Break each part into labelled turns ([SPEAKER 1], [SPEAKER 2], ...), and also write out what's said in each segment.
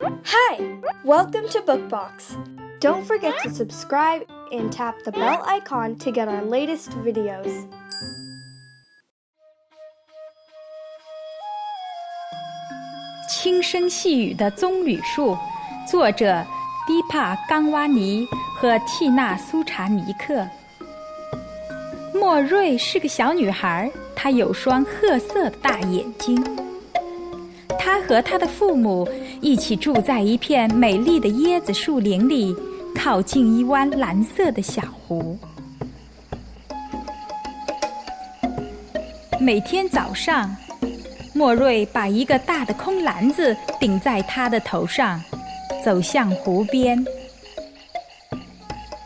[SPEAKER 1] Hi! Welcome to Bookbox. Don't forget to subscribe and tap the bell icon to get our latest videos.
[SPEAKER 2] 轻声细语的棕榈树，作者迪帕·冈瓦尼和蒂娜·苏查尼克。莫瑞是个小女孩，她有双褐色的大眼睛。她和她的父母一起住在一片美丽的椰子树林里，靠近一湾蓝色的小湖。每天早上，莫瑞把一个大的空篮子顶在他的头上，走向湖边。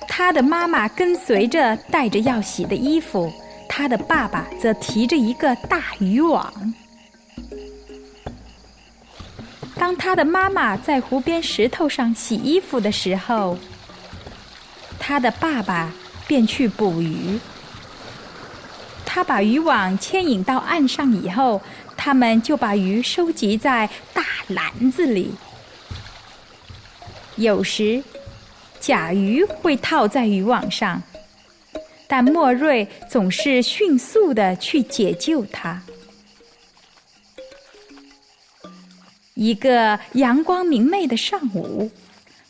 [SPEAKER 2] 他的妈妈跟随着，带着要洗的衣服，他的爸爸则提着一个大渔网。当他的妈妈在湖边石头上洗衣服的时候，他的爸爸便去捕鱼。他把渔网牵引到岸上以后，他们就把鱼收集在大篮子里。有时甲鱼会套在渔网上，但莫瑞总是迅速地去解救它。一个阳光明媚的上午，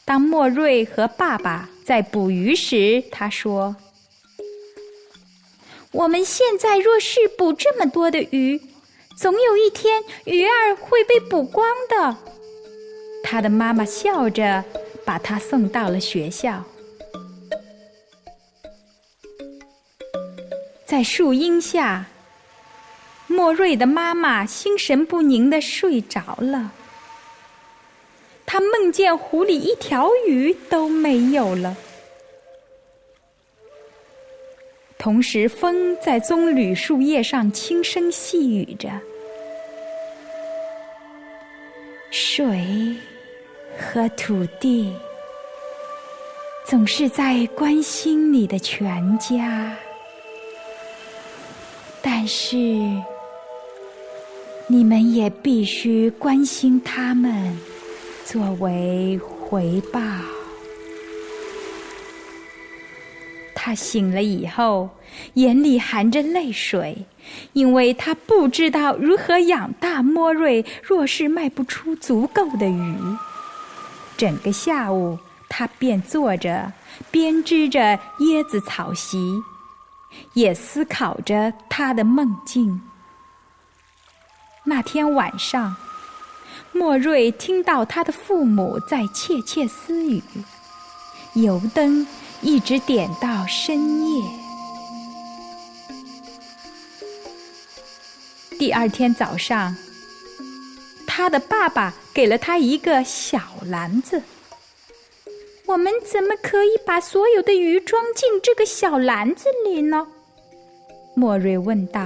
[SPEAKER 2] 当莫瑞和爸爸在捕鱼时，他说：“我们现在若是捕这么多的鱼，总有一天鱼儿会被捕光的。”他的妈妈笑着把他送到了学校。在树荫下，莫瑞的妈妈心神不宁地睡着了。她梦见湖里一条鱼都没有了。同时，风在棕榈树叶上轻声细语着。水和土地总是在关心你的全家，但是你们也必须关心他们，作为回报。他醒了以后，眼里含着泪水，因为他不知道如何养大莫瑞若是卖不出足够的鱼。整个下午，他便坐着编织着椰子草席，也思考着他的梦境。那天晚上，莫瑞听到他的父母在窃窃私语，油灯一直点到深夜。第二天早上，他的爸爸给了他一个小篮子。我们怎么可以把所有的鱼装进这个小篮子里呢？莫瑞问道。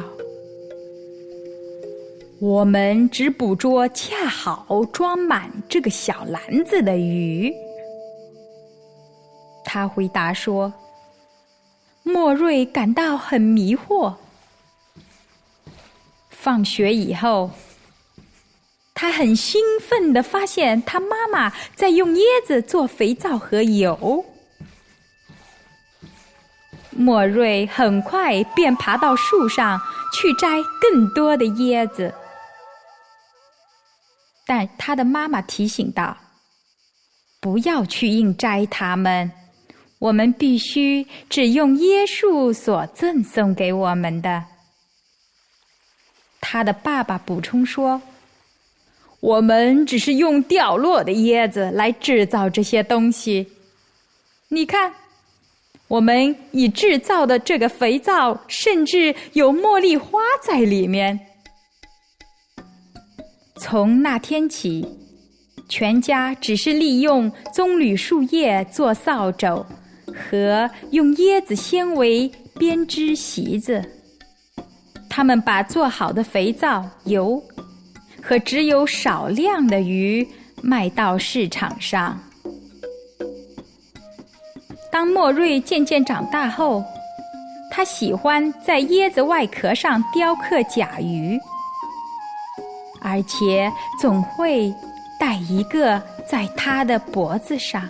[SPEAKER 2] 我们只捕捉恰好装满这个小篮子的鱼，他回答说。莫瑞感到很迷惑。放学以后，他很兴奋地发现他妈妈在用椰子做肥皂和油。莫瑞很快便爬到树上去摘更多的椰子，但他的妈妈提醒道：“不要去硬摘它们，我们必须只用椰树所赠送给我们的。”他的爸爸补充说：“我们只是用掉落的椰子来制造这些东西。你看，我们已制造的这个肥皂甚至有茉莉花在里面。”从那天起，全家只是利用棕榈树叶做扫帚和用椰子纤维编织席子。他们把做好的肥皂、油和只有少量的鱼卖到市场上。当莫瑞渐渐长大后，他喜欢在椰子外壳上雕刻甲鱼，而且总会戴一个在他的脖子上。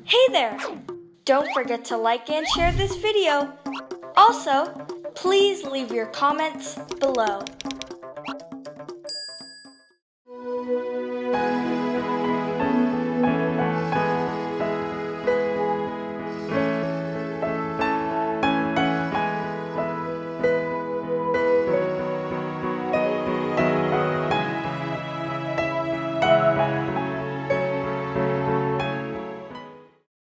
[SPEAKER 1] Hey there! Don't forget to like and share this video. Also, please leave your comments below.